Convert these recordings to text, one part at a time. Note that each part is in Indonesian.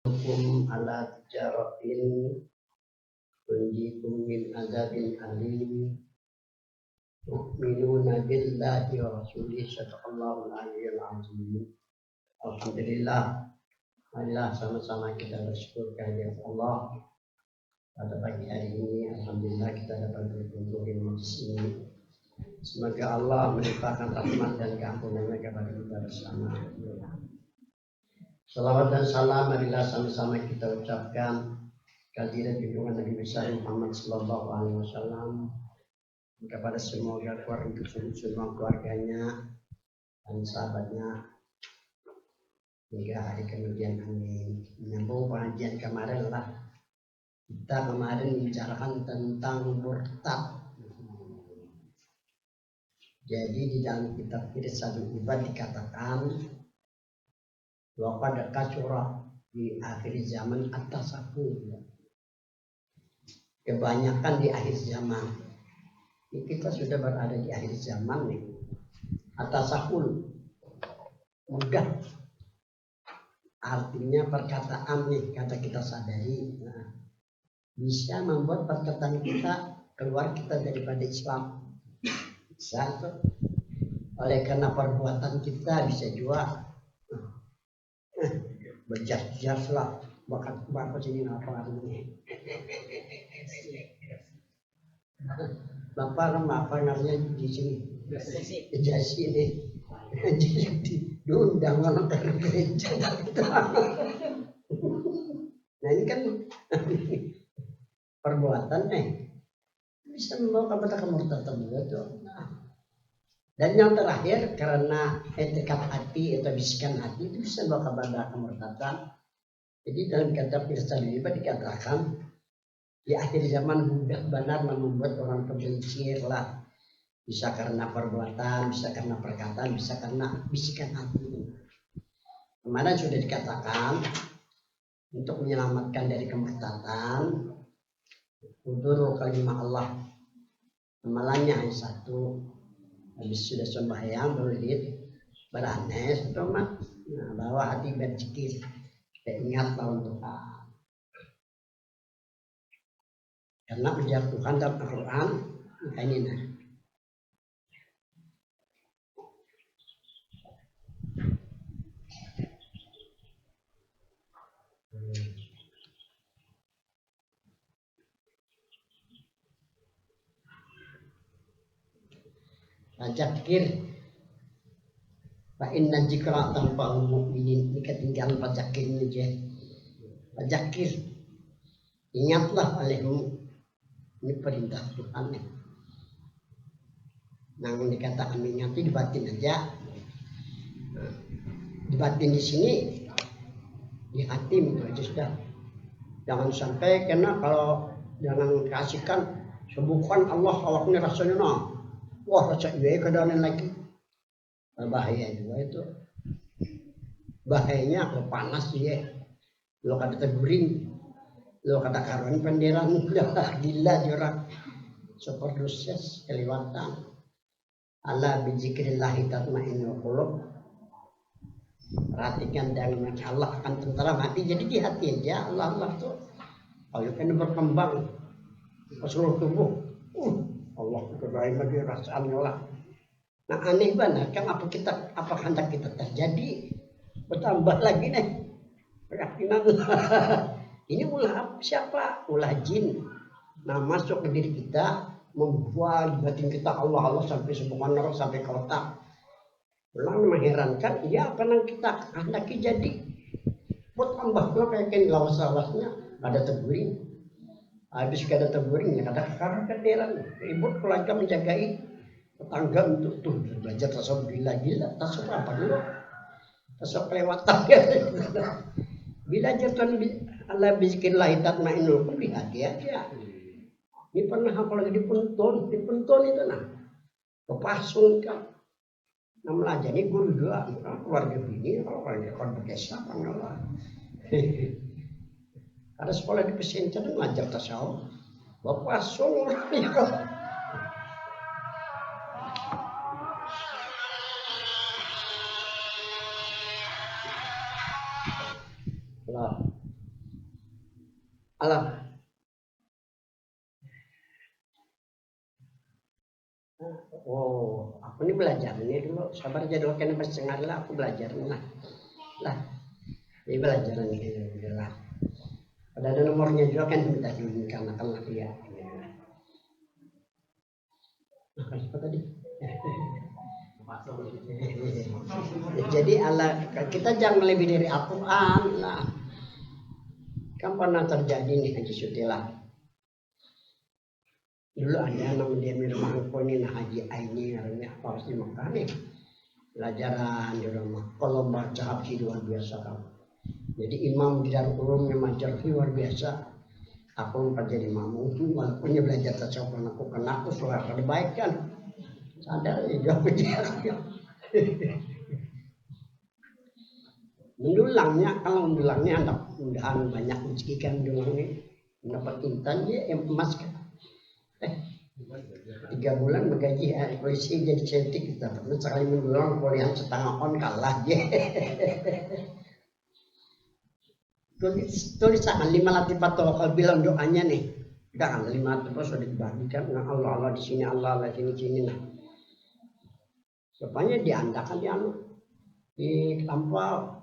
Hukum ala tijaratin tunjikum min azabin alim tu'minuna billahi wa rasulih sadaqallahu al-aliyyil azim. Alhamdulillah, marilah sama-sama kita bersyukur kehadirat Allah pada pagi hari ini. Alhamdulillah kita dapat berkumpul di majlis ini. Semoga Allah melimpahkan rahmat dan keampunannya kepada kita bersama. Salawat dan salam marilah sama-sama kita ucapkan kehadirat junjungan Nabi besar Muhammad Sallallahu Alaihi Wasallam kepada semua keluarganya dan sahabatnya hingga hari kemudian. Amin. Menyambung pengajian kemarin lah, kita kemarin membicarakan tentang murtad. Jadi di dalam kitab Irsyadul Ibad dikatakan bahwa pada surah di akhir zaman at-tasawuf, kebanyakan di akhir zaman. Ini kita sudah berada di akhir zaman nih. At-tasawuf mudah, artinya perkataan nih, kata kita sadari, bisa membuat perkataan kita keluar kita daripada Islam. Bisa tuh. Oleh karena perbuatan kita bisa juga berjas-jas lah, bakat sini apa artinya. Bapak apa namanya di sini? Jas ini. Diundang orang dari gereja. Nah ini kan perbuatan bisa membawa kepada kemurtadan juga tuh. Dan yang terakhir, karena etikat hati atau bisikan hati itu bisa membawa kepada kemurtadan. Jadi dalam kitab Irsyadul Ibad dikatakan di akhir zaman mudah benar membuat orang tergelincir lah. Bisa karena perbuatan, bisa karena perkataan, bisa karena bisikan hati. Kemarin sudah dikatakan untuk menyelamatkan dari kemurtadan, udur kalimah Allah, amalannya hanya satu. Habis sudah sembahyang berlid beranes tomat, bawa hati berzikir, ingatlah untuk karena ujar Tuhan dalam Al-Quran ini nah. Fadzakir fa inna dzikra tanfa'ul mu'minin. Ini ketinggalan fadzakir ini aja. Fadzakir, ingatlah olehmu. Ini perintah Tuhan. Namun dikatakan ingati di batin aja. Di batin di sini, di hati itu aja sudah. Jangan sampai karena kalau jangan kasihkan sebutkan Allah awaknya rasanya nah. Wah rasa iya keadaan lagi. Bahaya juga itu. Bahayanya kalau panas ya. Lo kada teguring. Lo kada karuan penderan. Gila jorak. Superdosis kelewatan. Ala bizikrillahi tatmainnul qulub. Perhatikan dengan Allah akan tentram hati. Jadi di hati aja Allah tuh. Kalau kan berkembang ke seluruh tubuh. Allah kebaik lagi rasaannya lah. Nah aneh banget kan apa hendak kita terjadi, bertambah lagi nih keyakinan. Ini ulah siapa? Ulah jin. Nah masuk ke diri kita, membuat batin kita Allah sampai subhanallah sampai ke otak. Ulang mengherankan, ya apa yang kita hendaki jadi. Bertambah tuh kayak lawas-lawasnya ada teguring. Habis kada teguring ya kada kederan. Ribut keluarga menjagai tetangga untuk tuh belajar tasawuf gila-gila. Tasawuf apa dulu? Tasawuf kelewatan. Bila jatuh Allah bizikrillah tatmainnul qulub, hati aja. Ini pernah apa lagi dipuntun itu nah. Kepasun kan. Nah melajari guru dua keluarga bini kalau keluarga kon berkesa apa enggak. Ada sekolah di pesantren ngajar tasawuf. Bapak sungguh lah. Alam. Oh, aku ini belajar ini dulu. Sabar aja dulu, kan bersengar lah, aku belajar lah. Lah, ini belajar ini lah. Ada nomornya juga kan minta karena kan ya. Apa tadi? Jadi Allah, kita jangan lebih dari Al-Quran lah. Kan pernah terjadi nih Haji Sutilah. Dulu ada nama dia Mirmangko ini, nah Haji Aini namanya, harus di Mekah nih. Pelajaran di rumah. Kalau baca Habsi luar biasa kamu. Jadi imam di Darul Ulum yang mengajar luar biasa. Aku lupa jadi makmum, walaupun dia belajar tasawuf aku kena aku suara baik kan. Sadar ya jawab dia. Mendulangnya, kalau mendulangnya anak mudahan banyak rezeki kan mendulangnya mendapat intan dia emas kan. 3 bulan bergaji polisi jadi cantik kita pernah sekali mendulang kuliah setengah on kalah dia. Tulisan 5 latifatul bilang doanya nih. Jangan 5 latifatul sudah dibagikan dengan Allah di sini Allah sini nah. Rupanya diandakan di Lampau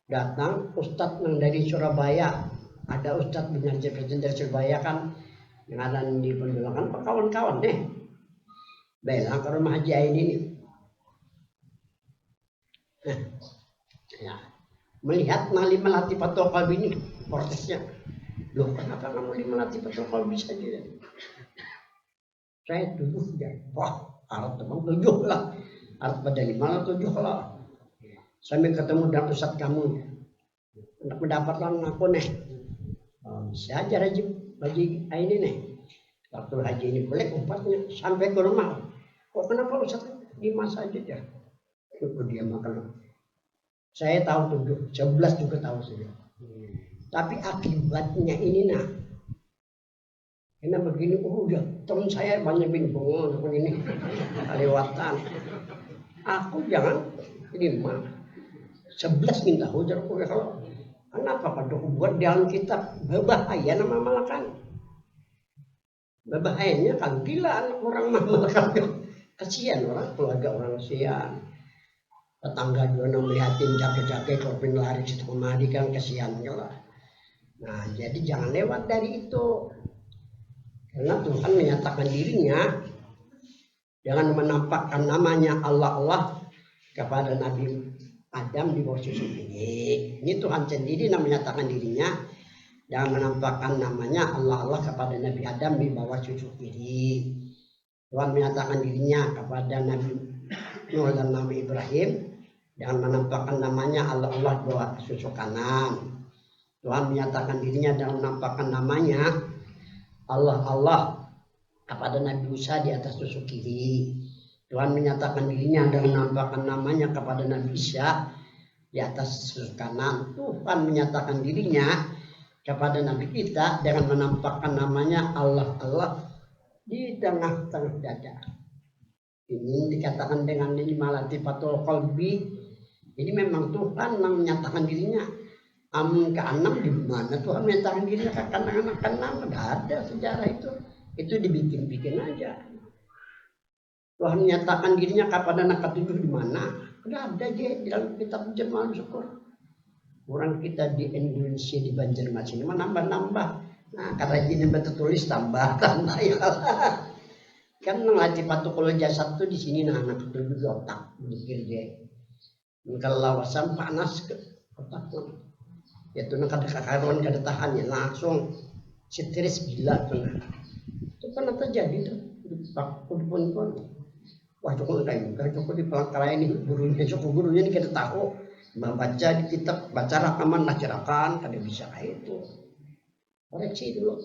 datang Ustadz yang dari Surabaya, ada Ustadz mengajar dari Surabaya kan yang ada di pendulangan kawan-kawan deh bilang ke rumah Haji Aini ini ya, melihat 5 latifatul qalbi ini protesnya, loh kenapa kamu 5 latifatul qalbi saja? Saya 7 ya, wah harap teman 7 lah, harap pada 5 lah 7 lah. Sambil ketemu dengan Ustadz kamu untuk mendapatkan aku nih, bisa aja Haji Aini nih. Waktu haji ini boleh umpatnya sampai ke rumah. Kok kenapa Ustadz 5 saja ya? Dia makan. Saya tahu 7, 11 juga tahu saja. Tapi akibatnya ini nah. Karena begini, udah teman saya banyak bingung begini kelewatan. Aku jangan 5, 11 minta hujan kalau kenapa pada buat dalam kitab berbahaya nama malakan. Berbahayanya kan gila anak orang malakan. Kasihan orang keluarga orang kasihan. Tetangga juga melihatin jaga-jaga korban lari situ kemari kan kasihannya lah. Nah jadi jangan lewat dari itu. Karena Tuhan menyatakan dirinya dengan menampakkan namanya Allah kepada Nabi Adam di bawah susu ini. Ini Tuhan sendiri yang menyatakan dirinya dan menampakkan namanya Allah kepada Nabi Adam di bawah susu kiri. Tuhan menyatakan dirinya kepada Nabi Nuh dan Nabi Ibrahim dengan menampakkan namanya Allah di bawah susu kanan. Tuhan menyatakan dirinya dan menampakkan namanya Allah kepada Nabi Musa di atas susu kiri. Tuhan menyatakan dirinya dan menampakkan namanya kepada Nabi Isa di atas susu kanan. Tuhan menyatakan dirinya kepada Nabi kita dengan menampakkan namanya Allah di tengah-tengah dada. Ini dikatakan dengan 5 latifatul qalbi. Ini memang Tuhan yang menyatakan dirinya. Ke-6 di mana Tuhan menyatakan dirinya ke-6? Tidak ada sejarah itu. Itu dibikin-bikin aja. Tuhan menyatakan dirinya kepada anak ke-7 di mana? Tidak ada aja di dalam kitab Jemaah Syukur. Orang kita di Indonesia di Banjarmasin ini nambah-nambah. Nah karena ini tertulis tambah ya. Kan latifatul jasad tuh di sini nah anak itu di otak mikir dia. Kalau wasam panas ke otak tuh. Ya tuh nak ada kakaruan kada tahannya langsung stres gila tuh. Itu kan terjadi tuh di pun. Wah cukup kayak cukup di pelangkaran ini gurunya ini kita tahu membaca di kitab baca rakaman macerakan kada bisa kayak itu. Koreksi dulu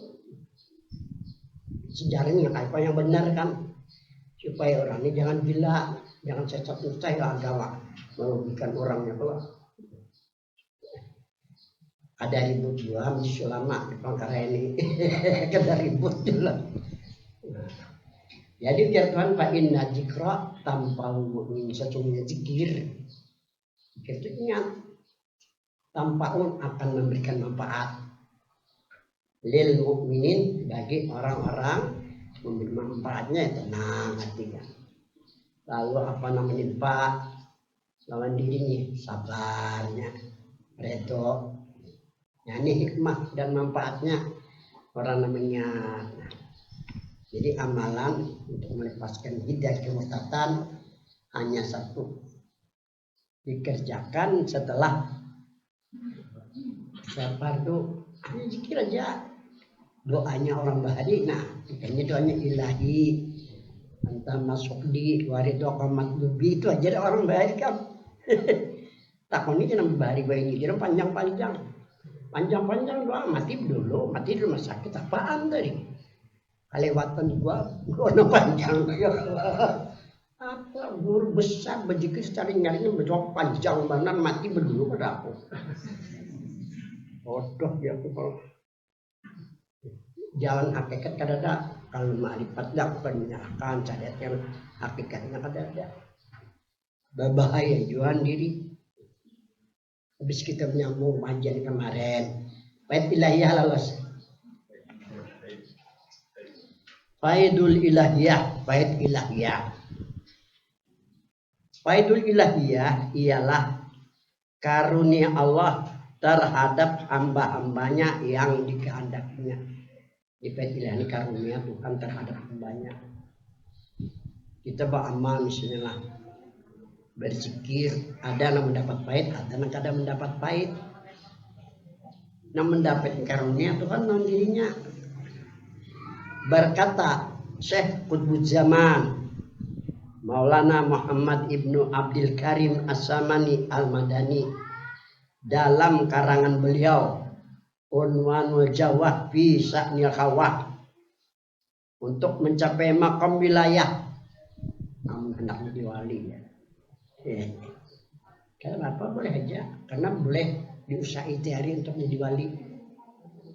sejarahnya apa yang benar kan supaya orang ini jangan gila, jangan sesat ustaz agama merugikan orangnya pula. Ada ribut juga mesti ulama di perkara ini. Ada ribut juga. Jadi biar Tuhan fa inna dzikra tanfa'ul mu'min, sesungguhnya zikir itu ingat tanfa'un akan memberikan manfaat. lil mukminin, bagi orang-orang mukmin. Manfaatnya tenang hatinya. Lalu apa namanya Pak? Lawan dirinya sabarnya, redo. Nah, ini hikmah dan manfaatnya orang namanya. Jadi amalan untuk melepaskan hidayah kemurtatan hanya satu, dikerjakan setelah fardu. Hanya zikir aja, doanya orang Bahari. Nah, ini doanya ilahi anta masuk di warido kamat dubi, itu aja orang Bahari kan. Takon ini nama Bahari ini kira panjang-panjang doa, mati dulu rumah sakit apaan tadi kelewatan gua panjang ya Allah. Apa guru besar berzikir secara nyarinya berjawab panjang benar, mati berdulu pada aku. Bodoh ya aku kalau jalan hakikat kadang kalau ma'rifat dapat menyalahkan syariat yang hakikatnya kadang berbahaya jualan diri. Habis kita menyambung panjang kemarin, bait ilahiyah lalas. Faidul ilahiyah, bait ilahiyah. Faidul ilahiyah ialah karunia Allah terhadap hamba-hambanya yang dikehendakinya. Di bait ilahiyah ini karunia Tuhan terhadap hambanya. Kita beramal misalnya lah, berzikir, ada yang mendapat pahit, ada yang kadang mendapat pahit. Yang mendapat karunia Tuhan non dirinya. Berkata Syekh Qutbuz Zaman Maulana Muhammad Ibnu Abdul Karim As-Samani Al-Madani dalam karangan beliau Unwanul Jawah fi Sa'nil Khawah, untuk mencapai makam wilayah. Namun hendak menjadi wali ya. Kenapa boleh aja? Karena boleh diusaha hari untuk menjadi wali,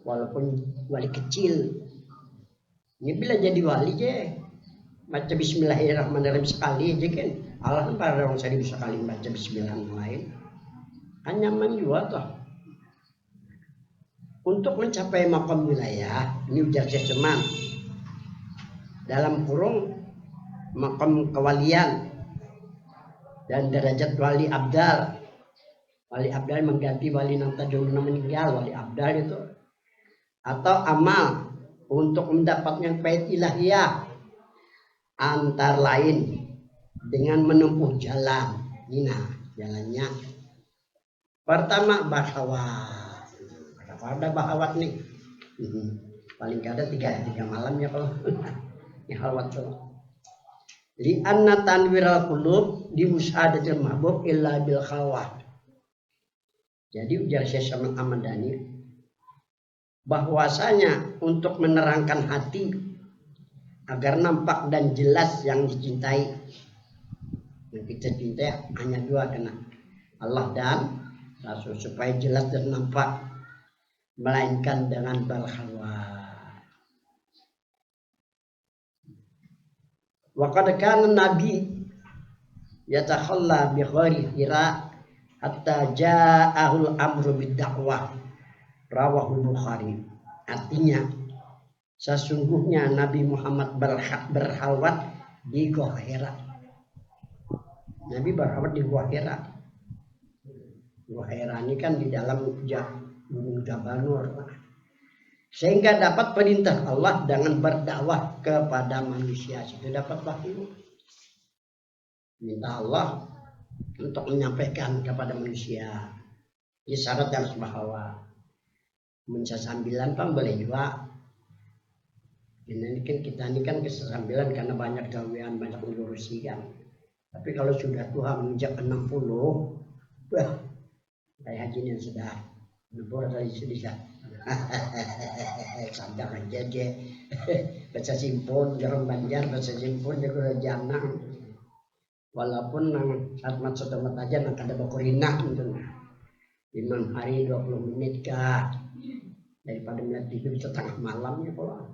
walaupun wali kecil. Ini bila jadi wali je, baca Bismillahirrahmanirrahim sekali aja kan. Allah kan pada orang saya bisa kali baca Bismillah yang lain. Kan nyaman juga toh. Untuk mencapai makam wilayah, ini ujar Syekh Seman, dalam kurung makam kewalian dan derajat wali abdal. Wali abdal mengganti wali yang tadi meninggal, wali abdal itu. Atau amal untuk mendapatkan bait ilahiyah, antara lain dengan menempuh jalan. Ini nah jalannya. Pertama bahawat. Ada bahawat nih. Paling kada tiga malam ya kalau ya halwat tuh. Li anna tanwiral qulub di musadatil mahbub illa bil khawah. Jadi ujar Syekh Saman Ahmadani bahwasanya untuk menerangkan hati agar nampak dan jelas yang dicintai, yang kita cintai hanya dua, kena Allah dan Rasul, supaya jelas dan nampak, melainkan dengan berkhalwat. Wa qad kana nabi yatakhalla bi ghairi hira hatta ja'ahul amru bid da'wah, rawahu Bukhari. Artinya sesungguhnya Nabi Muhammad berkhalwat di Gua Hira. Nabi berkhalwat di Gua Hira. Gua Hira ini kan di dalam Gunung Jabal Nur, sehingga dapat perintah Allah dengan berdakwah kepada manusia. Itu dapat wahyu. Minta Allah untuk menyampaikan kepada manusia. Ini syarat yang harus bahwa mencasambilan kan boleh juga. Ini kan kita ini kan kesambilan karena banyak gawean, banyak mengurusi kan. Tapi kalau sudah tua menginjak 60, wah, kayak haji yang sudah nebor dari sudah sadar aja baca simpon jarum banjar, baca simpon jago janang. Walaupun saat masuk tempat aja nak ada bakurinah gitu. 5 hari 20 menit kah, daripada melihat TV bisa tengah malam ya kalau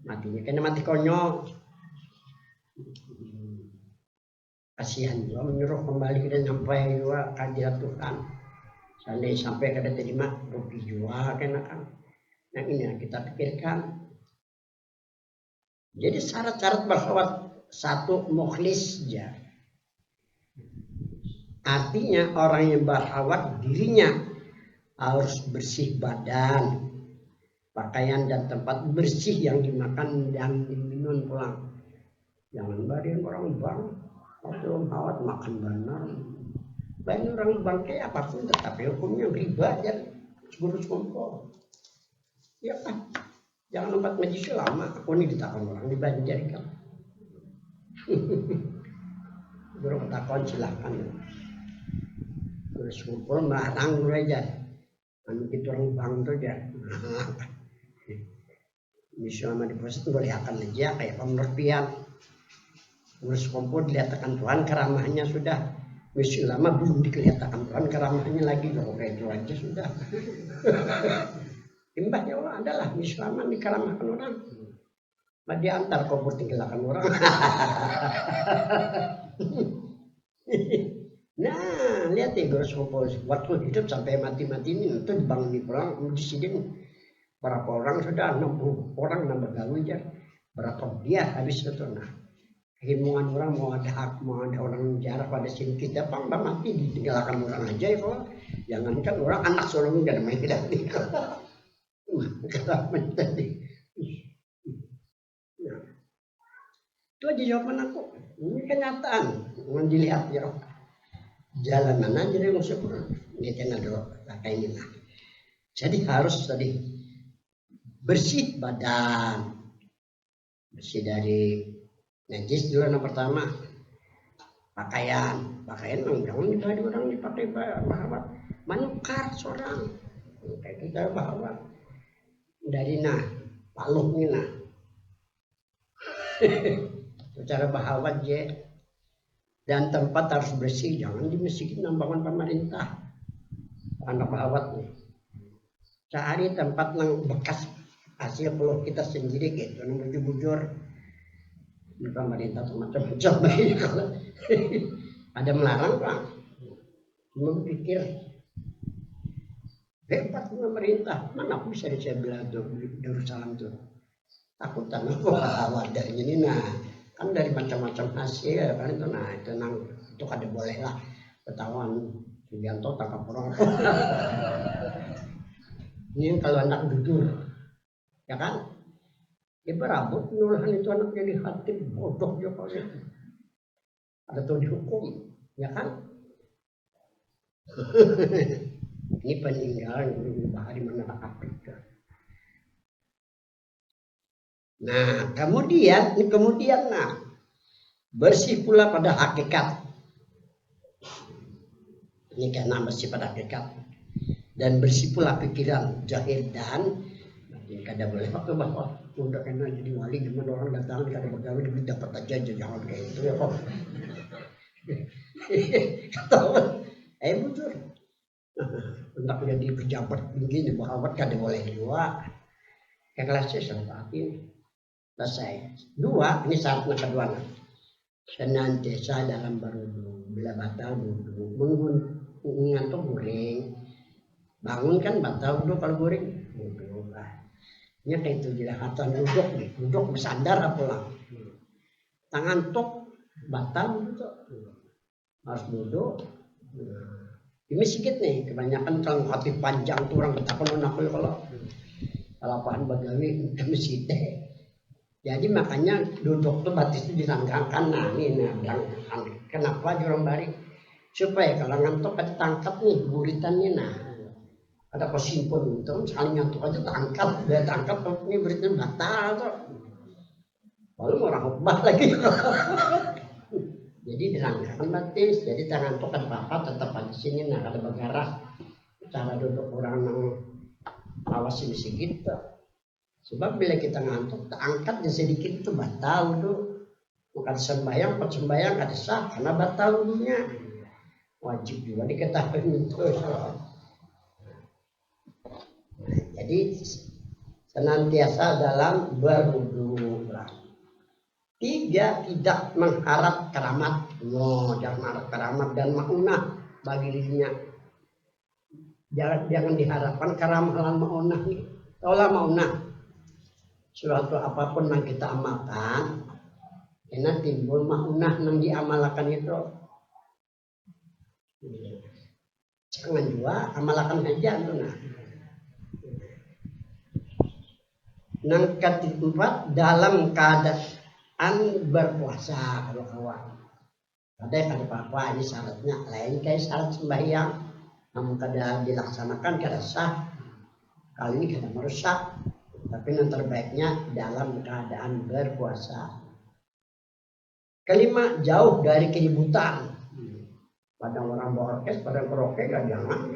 matinya kena mati konyol. Kasihan juga menyuruh kembali kita sampai juga kehadirat Tuhan. Sampai kada terima rugi juga kena kan. Yang ini yang kita pikirkan. Jadi syarat-syarat berkhawat satu mukhlis ya. Artinya orang yang berkhawat dirinya harus bersih badan, pakaian dan tempat bersih yang dimakan dan diminum pulang. Jangan barian orang bang, kalau khawat makan benar. Banyak orang bang kayak apapun tetapi hukumnya riba aja, ngurus kompor. Ya kan, jangan tempat majlis lama. Aku ini ditakon orang di Banjar kan. Baru ketakon silahkan. Terus kumpul melarang aja. Anu kita orang bang tuh aja. Misalnya di proses boleh akan aja kayak pemerpian. Terus kumpul dilihatkan Tuhan keramahnya sudah. Misi lama belum dikelihatan Tuhan keramahnya lagi. Kalau kayak itu aja sudah. Imbahnya Allah adalah misi lama dikeramahkan orang. Nah, diantar kumpul tinggalkan orang. Nah, lihat ya Guru Kumpul waktu hidup sampai mati-mati ini itu dibangun pulang di sini berapa orang sudah 60 orang nambah gawe aja berapa dia habis itu nah himungan orang mau ada orang jarak pada sini kita pangdam mati ditinggalkan orang aja ya kalau jangankan orang anak sulung jangan main tidak tinggal tadi nah, itu aja jawaban aku ini kenyataan mau dilihat ya jalan mana jadi musuh ini channel dulu kayak ini lah jadi harus tadi bersih badan bersih dari najis dulu yang pertama pakaian jangan dipakai orang dipakai bahwa manukar seorang kayak kita bahwa dari paluknya cara bahwa je dan tempat harus bersih, jangan di masjid nambangan pemerintah. Anak bahawat nih. Cari tempat yang bekas hasil peluk kita sendiri gitu, yang bujur-bujur. Pemerintah macam-macam kalau ada melarang pak. Cuma pikir hebat pemerintah, mana aku bisa dicebelah tuh Darussalam tuh. Takut tanah bahawat dari ini kan dari macam-macam hasil kan itu itu kada boleh lah ketahuan Sugianto tangkap orang ini kalau anak jujur ya kan dia berabut nulahan itu anak jadi hati bodoh juga kalau ada tuh dihukum ya kan ini peninggalan bahari mana Afrika. Nah, kemudian bersih pula pada hakikat. Ini karena bersih pada hakikat dan bersih pula pikiran zahir dan ini kada boleh waktu bahwa udah kena jadi wali gimana orang datang kada begawe dapat aja jangan kayak itu ya kok. Ketahuan, bujur. Untuk jadi pejabat begini bahwa kada boleh dua. Kelasnya seperti selesai. Dua, ini syarat yang kedua. Senantiasa dalam berwudu, bila batal wudu, ngantuk guring, bangun kan batal wudu kalau guring, wudu lah. Ini kayak itu jilahatan duduk bersandar apa lah. Tangan tok batal wudu, harus wudu. Ini sedikit nih, kebanyakan kalau hati panjang tuh orang betapa nakal kalau apaan bagawi masjid. Jadi makanya duduk tuh batis itu dirangkangkan. Nah ini kenapa orang bari supaya kalau ngantuk ada tangkap nih buritannya ada posimpun itu saling ngantuk aja tangkap ini buritan batal tuh. Lalu orang khutbah lagi. Jadi dirangkangkan batis. Jadi tangan tuh kan apa tetap di sini ada bergarah. Cara duduk orang awas ini sedikit. Sebab bila kita ngantuk, angkat sedikit itu batal tuh. Bukan sembahyang kada sah karena batal wudunya. Wajib juga diketahui itu. Jadi senantiasa dalam berwudu. 3, tidak mengharap keramat. Jangan mengharap keramat dan maunah bagi dirinya. Jangan diharapkan keramat dan maunah nih. Taulah mauna suatu apapun yang kita amalkan, karena timbul maunah yang diamalkan itu. Jangan juga amalkan saja itu nah. Yang keempat dalam keadaan berpuasa kalau kawan. Ada apa ini syaratnya lain kayak syarat sembahyang, namun kada dilaksanakan kada sah. Kali ini kada merusak, tapi yang terbaiknya dalam keadaan berpuasa. Kelima, jauh dari keributan. Pada orang bawa orkes, pada karaoke gak jangan.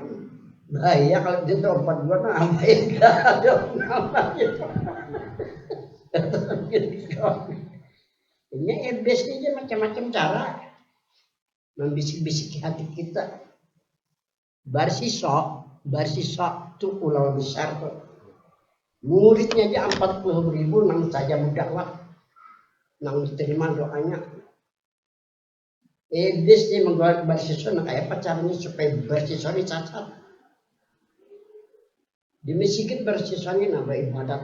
Bahaya kalau dia tuh 4 bulan bahaya gak ada namanya. Ini iblis ini macam-macam cara membisik-bisik hati kita. Barsisok tuh ulama besar tuh. Muridnya aja 40.000 nang saja mudakwah. Nang diterima doanya. Iblis ini menggawa barsisok nah kayak pacarnya supaya barsisok ini cacat. Dimisikin barsisok ini nambah ibadat.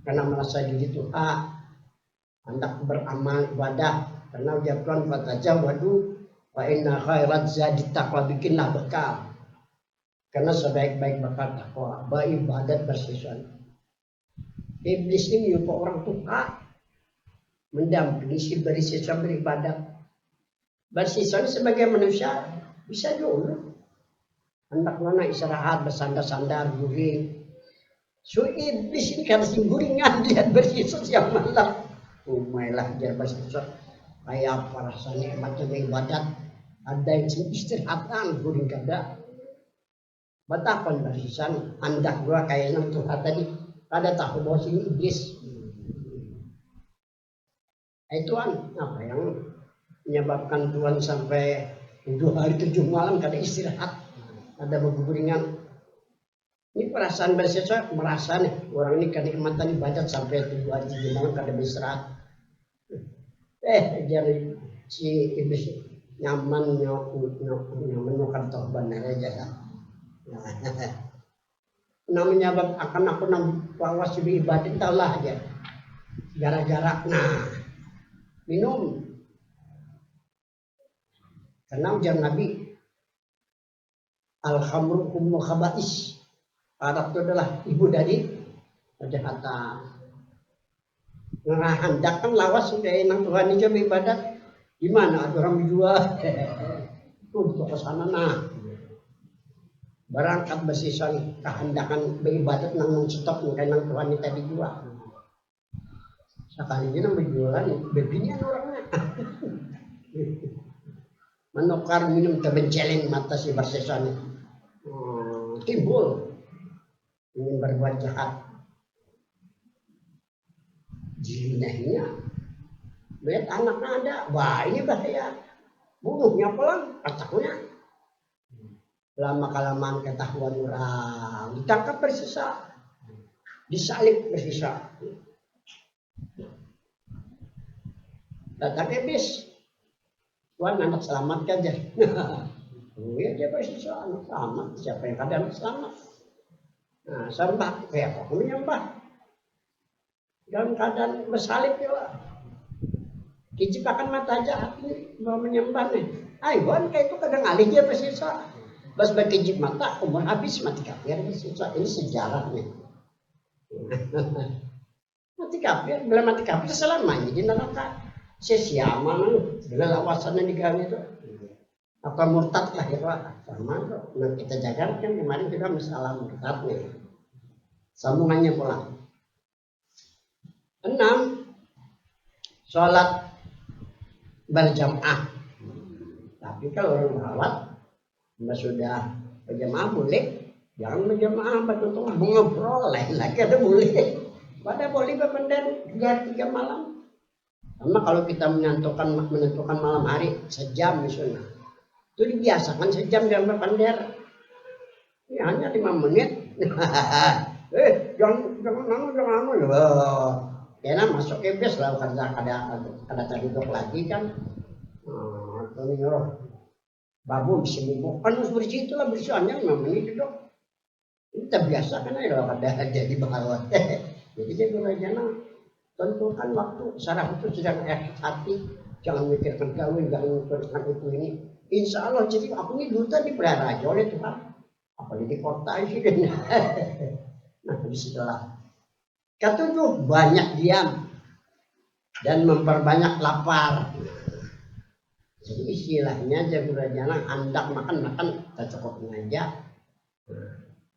Karena merasa diri Tuhan. Hendak beramal ibadah. Karena ujar Tuhan fatajawadu wa inna khairat zadi taqwa, bikinlah bekal. Karena sebaik-baik bekal takwa, beribadat bersiswa. Iblis ini menyuruh orang tua mendampingi si bersiswa beribadat. Bersiswa ini sebagai manusia bisa dulu. Hendak mana istirahat bersandar-sandar guring. So iblis ini karena guringan dia bersiswa siang malam. Umailah dia bersiswa. Kayak apa rasanya macam ibadat. Ada yang istirahatan guring kada. Betapa barisan andak gua kayak nang Tuhan tadi kada tahu bahwa sini iblis. Tuhan apa yang menyebabkan Tuhan sampai 7 hari 7 malam kada istirahat, ada berguringan. Ini perasaan bersiswa merasa nih orang ini kenikmatan ibadat sampai 7 hari 7 malam kada beristirahat. Jadi si iblis nyaman nyokap tohban aja. Namanya akan aku bawa si ibadah taulah aja gara-gara minum karena ujar Nabi al-khamru ummul khaba'is, arak itu adalah ibu dari kejahatan. Hendak kan lawas sudah enang Tuhan ini coba ibadat gimana ada orang dijual itu ke sana berangkat bersiswa kehendakan beribadat nang stop kayak nang Tuhan ini tadi juga. Sekali ini nang berjualan bebinian orangnya. Menukar minum terbenceleng mata si bersiswa ini. Timbul ingin berbuat jahat. Jinahnya lihat anaknya ada, wah ini bahaya. Bunuhnya pelan, kataknya. Lama kelamaan ketahuan orang ditangkap bersisa, disalib bersisa. Datang iblis, Tuhan anak selamat aja. Oh ya dia bersisa anak selamat, siapa yang ada anak selamat? Nah sembah, kayak apa menyembah? Dalam keadaan bersalib juga. Kicipakan mata jahat ini mau menyembah nih. Ayuan kayak itu kadang alih dia bersisa. Bas berkejip mata, umur habis mati kafir. Ini sejarahnya. Mati kafir, bila mati kafir selamanya di neraka. Sesiama bila lawasannya digawe itu. Apa murtad lah ya Pak. Sama tuh. Nah, kita jaga kan kemarin juga masalah murtad nih. Sambungannya pulang. 6. Sholat berjamaah. Tapi kalau orang merawat sudah berjamaah boleh, jangan berjamaah betul-betul ngobrol lain lagi ada boleh. Pada boleh berpendar 3 malam. Sama kalau kita menentukan malam hari sejam misalnya, itu dibiasakan sejam jangan berpendar. Ini hanya 5 menit. jangan karena masuk iblis lah karena ada terduduk lagi kan. Babu bisa bukan seperti itulah bersihannya 5 menit duduk. Kita biasa kan ya kalau ada jadi bahawat. Jadi dia berajana tentukan waktu secara khusus sedang hati, jangan mikirkan kawin, jangan mikirkan itu ini. Insya Allah jadi aku ini dulu tadi pelihara aja oleh Tuhan. Apalagi di kota sih. Nah disitulah. Ketujuh, banyak diam dan memperbanyak lapar. Jadi istilahnya Jabir Janang hendak makan tak cukup aja.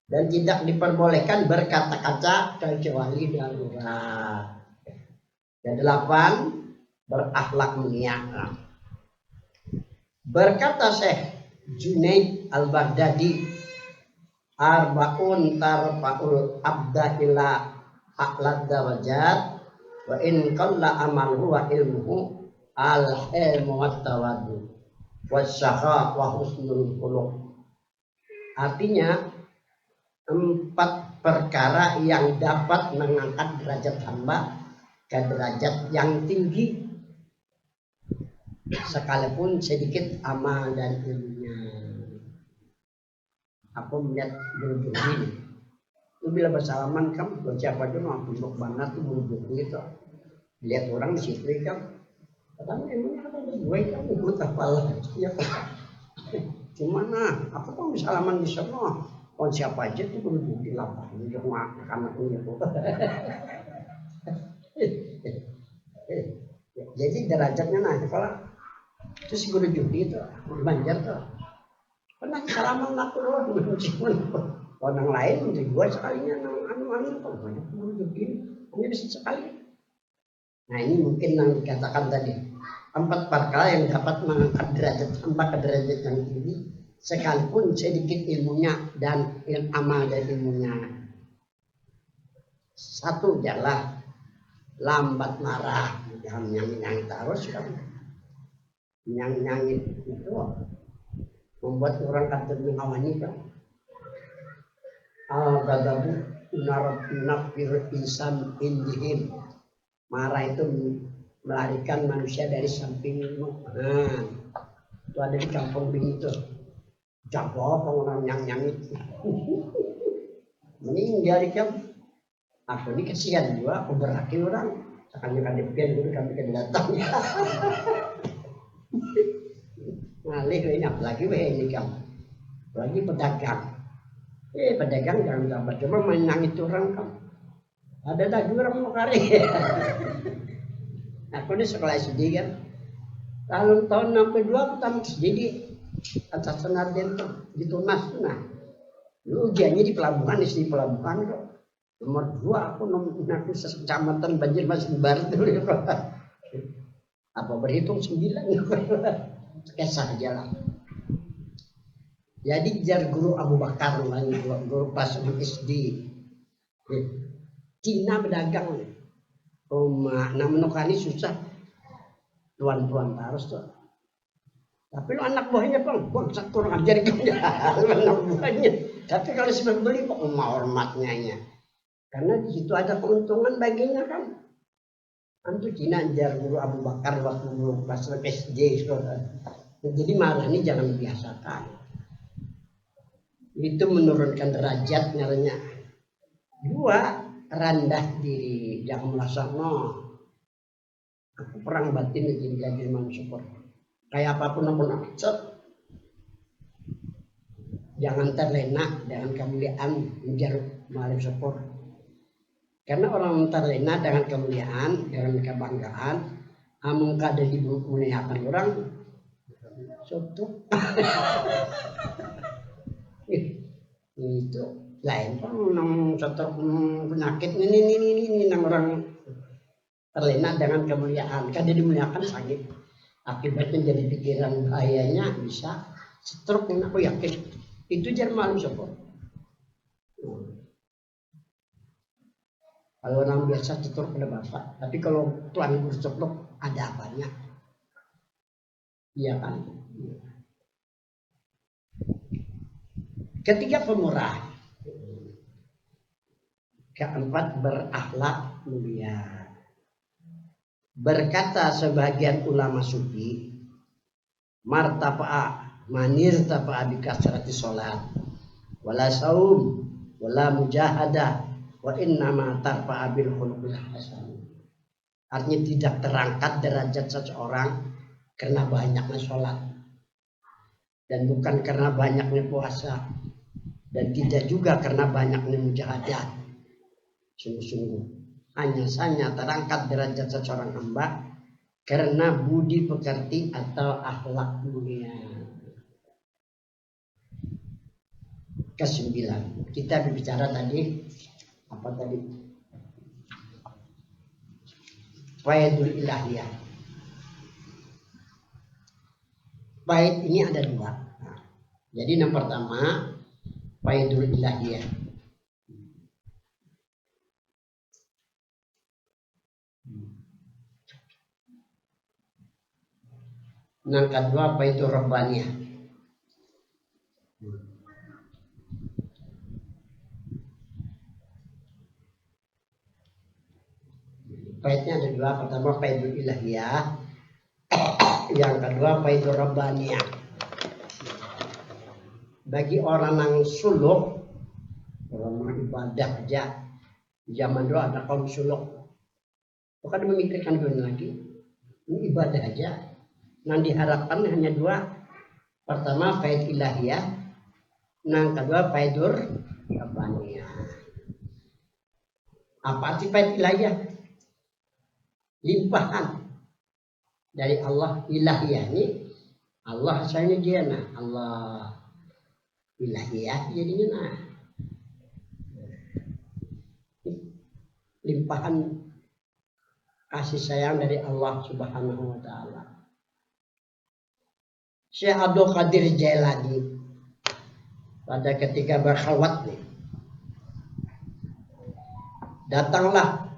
Dan tidak diperbolehkan berkata-kata kecuali darurat. Dan 8, berakhlak mulia. Berkata Syekh Junaid Al-Baghdadi, arba'un tarfa'ul abda ila a'lad darajat wa in qalla amaluhu wa ilmuhu al-ilmu wat tawaddu wasyakha wa husnul khuluq. Artinya 4 perkara yang dapat mengangkat derajat hamba ke derajat yang tinggi sekalipun sedikit amal dan ilmunya. Aku melihat guru ini, itu bila bersalaman kan siapa aja mau tunduk banget tuh guru itu. Lihat orang di situ kan, katanya emangnya apa gue kan ikut apa lah? Ya cuman aku tuh bersalaman di sana. Oh siapa aja tuh guru di lapangan di rumah anaknya tuh. Jadi derajatnya naik kalau terus guru judi itu Banjar tuh pernah salaman aku loh orang lain untuk gue sekalinya anu kok banyak guru judi hanya bisa sekali. Nah ini mungkin yang dikatakan tadi 4 perkara yang dapat mengangkat derajat hamba ke derajat yang tinggi sekalipun sedikit ilmunya dan amal dari ilmunya. 1 adalah lambat marah, jangan nyanyi terus kan. Nyanyi itu membuat orang kata mengawani kan. Al-ghadabu nafir insan indihim. Marah itu melarikan manusia dari sampingmu. Nah, itu ada di kampung begitu. Jago orang yang itu. Meninggal kan. Aku ini kesian juga, aku berarti orang. Sekarang kan dipikirin dulu kami kan datang. Ngalih ini apalagi ini kan. Lagi pedagang. Pedagang jangan dapat cuma menang itu orang kan. Ada lagi orang mau kari. Aku ini sekolah SD kan. Tahun 62 aku tamat jadi atas Senarden tuh di Tunas. Nah, dulu ujiannya di pelabuhan, di pelabuhan kok. Nomor 2 aku aku kecamatan Banjarmasin Barat dulu. Apa berhitung 9 kisah aja lah. Jadi jar guru Abu Bakar lagi guru pas SD. Cina pedagang. Nah menukani susah. Tuan-tuan harus tuh. Tapi lo anak buahnya bang, satu orang ajar dia anak buahnya. Tapi kalau sebelum beli kok hormatnya ya. Karena di situ ada keuntungan baginya kan. Antu Cina ajar guru Abu Bakar waktu dulu pas SD. Jadi marah ini jangan dibiasakan. Itu menurunkan derajat nyaranya. 2, rendah diri, jangan merasa aku perang batin jadi manusia. Kayak apapun aku jangan terlena dengan kemuliaan menjarut malih syukur. Karena orang terlena dengan kemuliaan, dengan kebanggaan, amun kada dimuliakan orang, suatu itu lain kan nang satu penyakit ini nang orang terlena dengan kemuliaan, kada dimuliakan sakit. Akibatnya jadi pikiran bahayanya bisa stroke. Aku yakin itu jangan malu syukur. Kalau orang biasa tutur pada bapak, tapi kalau tuan berceplok ada apanya? Iya kan? Ketiga pemurah. Keempat berakhlak mulia. Berkata sebagian ulama sufi, martafa'a manir tafa'a bi kasrati sholat wala saum wala mujahadah wa innama tarfa'a bil khuluqil hasan. Artinya tidak terangkat derajat seseorang karena banyaknya sholat dan bukan karena banyaknya puasa dan tidak juga karena banyaknya mujahadah. Sungguh-sungguh hanya saja terangkat derajat seseorang hamba karena budi pekerti atau akhlak mulia. Kesembilan, kita berbicara tadi apa tadi? Faidul ilahiyah. Faid ini ada dua. Nah, jadi yang pertama faidul ilahiyah. Yang kedua faidul rabbaniyah. Faidnya ada dua, pertama faidul ilahiyah, yang kedua faidul rabbaniyah. Bagi orang yang suluk, orang ibadah aja, zaman dulu ada kaum suluk, bukan memikirkan dunia lagi, ini ibadah aja. Yang diharapkan hanya dua, pertama faid ilahiyah, yang kedua faidur rabbaniyah. Apa arti faid ilahiyah? Limpahan dari Allah. Ilahiyah ini Allah asalnya dia Allah, ilahiyah jadinya limpahan kasih sayang dari Allah Subhanahu wa taala. Syekh Abdul Qadir Jailani pada ketika berkhalwat nih, datanglah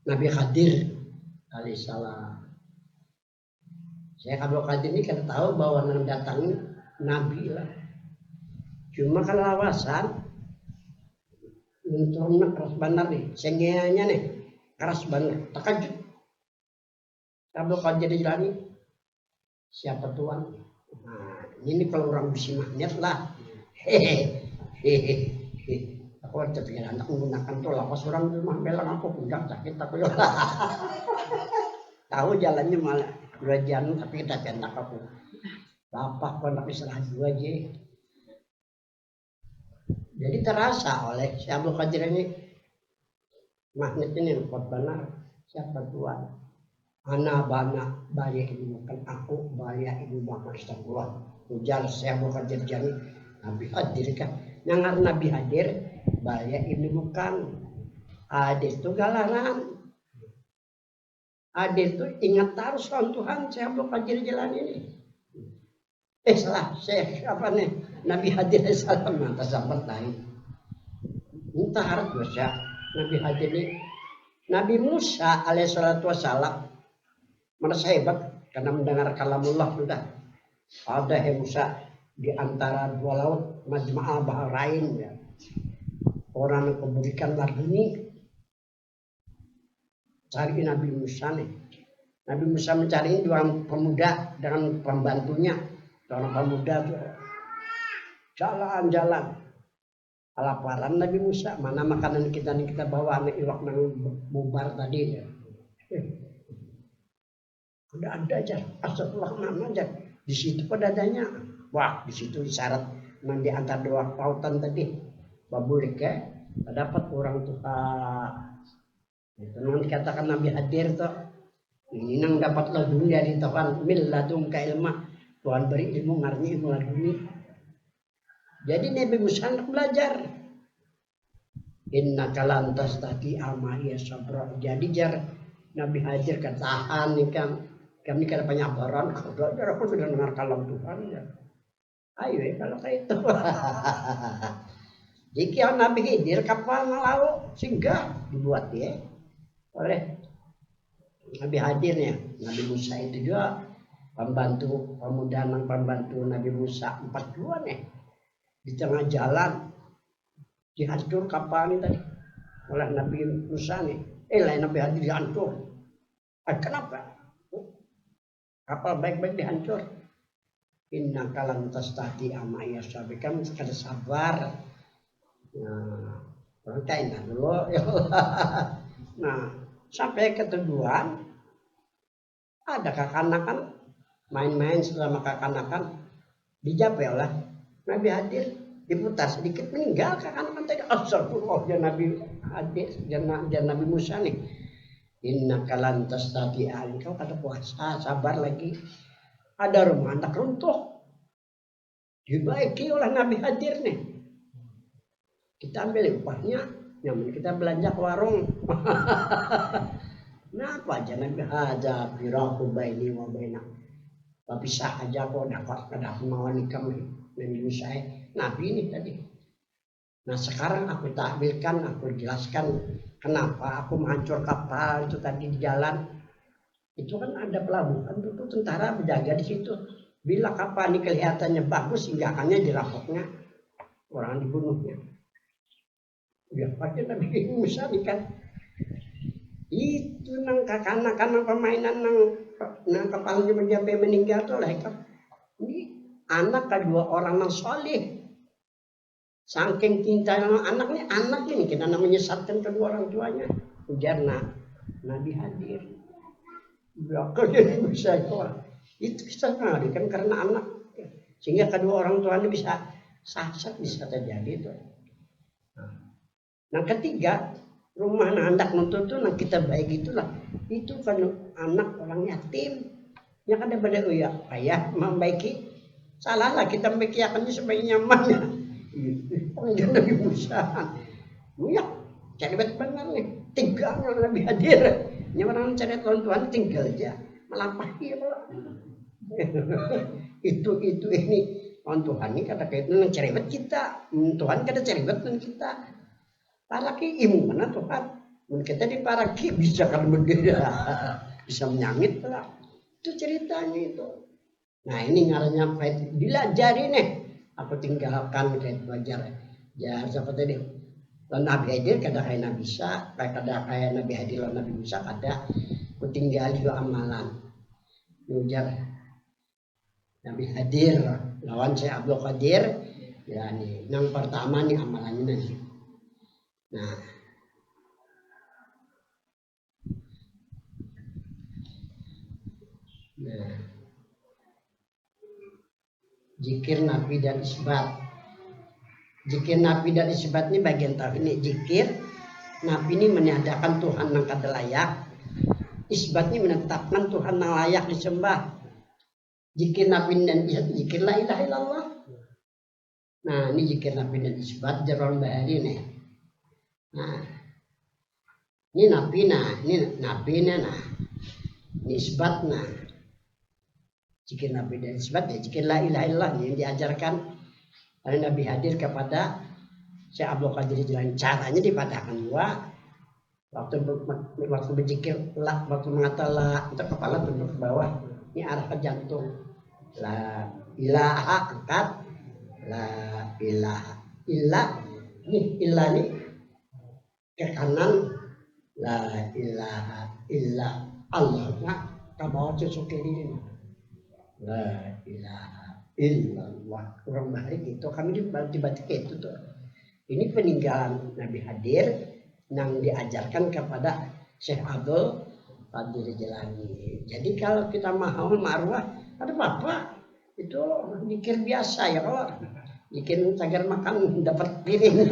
Nabi Khadir alaihissalam. Syekh Abdul Qadir ini kan tahu bahwa yang datang Nabi lah. Cuma kalau lawasan untuk keras benar nih, sengianya nih keras benar, terkejut. Abdul Qadir Jailani, siapa tuan? Nah, ini kalau orang bisi magnet lah. Hehehe. Aku terpikir anak menggunakan tuh lawas orang rumah belang aku pundak sakit aku ya. Tahu jalannya malah dua jam tapi kita pendak aku. Bapak kok nak istirahat dua aja. Jadi terasa oleh si Abdul Qadir ini magnet ini kuat benar. Siapa tuan? Ana bana baya ibu bukan aku baya ibu bapak astagfirullah. Ujar si Abdul Qadir Jani Nabi hadir kan. Nangar Nabi hadir baya ini bukan. Hadir itu galaran. Hadir itu ingat terus lawan Tuhan si Abdul Qadir Jilani ini. Salah Syekh apa nih Nabi hadir salam atas sahabat lain. Entah harap dosa Nabi hadir ini. Nabi Musa alaihissalatu wassalam merasa hebat karena mendengar kalamullah sudah. Ada Musa di antara dua laut Majma'ah Bahrain ya. Orang yang keburikan lagi ini cari Nabi Musa nih. Nabi Musa mencari dua pemuda dengan pembantunya. Seorang pemuda tuh jalan-jalan kelaparan Nabi Musa, mana makanan kita bawa anak iwak nang bubar tadi ya. Udah ada aja, astagfirullah nama aja. Di situ adanya. Wah, di situ syarat nang di antara dua pautan tadi. Babulik ya, dapat orang tua. Itu nang dikatakan Nabi hadir tuh. Ini nang dapat ladun dari Tuhan, mil ladun ka ilmah. Tuhan beri ilmu ngarni ilmu laduni. Jadi Nabi Musa nak belajar. Inna kalantas tadi amaya sabra. Jadi jar Nabi hadir ketahan nih kan. Kami kada penyabaran. Kalau belajar aku sudah dengar kalam Tuhan ya. Ayo ya kalau kayak itu. Jika Nabi hadir kapal laut singgah dibuat ya oleh Nabi hadirnya. Nabi Musa itu juga pembantu Nabi Musa 42 nih di tengah jalan dihancur kapal ini tadi oleh Nabi Musa nih. Lain Nabi hadir dihancur. Kenapa? Kapal baik-baik dihancur. Inna kalam tastati ama ya sabi kan kada sabar. Nah, orang kain dulu ya Allah. Nah, sampai keteduhan ada kekanakan main-main selama kekanakan dijawab oleh Nabi hadir diputar sedikit meninggal kekanakan tadi astagfirullah ya Nabi hadir dan Nabi Musa nih inna kalan tastati kau kata puasa sabar lagi ada rumah anak runtuh dibaiki oleh Nabi hadir nih kita ambil upahnya nyaman kita belanja ke warung kenapa aja Nabi aja biraku baini wa baina tapi sah aja kok dapat kada mau nikah Nabi Musa Nabi ini tadi nah sekarang aku takwilkan aku jelaskan kenapa aku menghancur kapal itu tadi di jalan itu kan ada pelabuhan itu tentara berjaga di situ bila kapal ini kelihatannya bagus hingga hanya dirampoknya orang dibunuhnya ya pakai Nabi Musa ini kan itu nang kakana-kana permainan nang kapalnya menjadi meninggal tuh lah ini anak kedua orang nang soleh saking cinta anak ini kita menyesatkan kedua orang tuanya ujar Nabi hadir belakangnya bisa itu bisa ngari kan karena anak sehingga kedua orang tuanya bisa sasat bisa terjadi itu nah ketiga rumah anak nuntut tuh nah kita baik itulah itu kan anak orang yatim yang ada pada ayah membaiki salah lah kita membaiki supaya nyaman panggil Nabi Musa ya cari benar nih tinggal Nabi hadir orang cari Tuhan tinggal aja melampaui itu ini Tuhan ini kata kaitan cerewet kita Tuhan kata cerewet dan kita para ki ilmu mana Tuhan kita di para ki bisa kan berdiri bisa menyamit lah itu ceritanya itu nah ini ngarannya dilajari nih aku tinggalkan kayak belajar ya seperti ini lalu Nabi hadir kada kayak Nabi Isa kada kayak Nabi hadir lalu Nabi Musa kada aku tinggal juga amalan ujar Nabi hadir lawan saya Abdul Qadir ya nih yang pertama nih amalannya nanti nah zikir nafi dan isbat zikir nafi dan isbat ini bagian tahu ini zikir nafi ini meniadakan Tuhan yang kada layak isbat ini menetapkan Tuhan yang layak disembah zikir nafi dan isbat zikir la ilaha illallah nah ini zikir nafi dan isbat jarang bahari nih nah ini nafi nah ini isbat nah zikir nabi dan isbat ya zikir la ilaha illallah yang diajarkan oleh Nabi hadir kepada Syekh Abdul Qadir Jilani caranya dipatahkan dua waktu berzikir waktu mengatakan la untuk kepala tunduk ke bawah ini arah ke jantung la ilaha angkat la ilaha illa ini ke kanan la ilaha illa Allah ke bawah cucuk kiri la ilaha illallah orang baik itu kami dibatik itu tuh ini peninggalan Nabi hadir yang diajarkan kepada Syekh Abdul Qadir Jilani jadi kalau kita mau marwah ada apa itu zikir biasa ya kalau bikin cagar makan dapat piring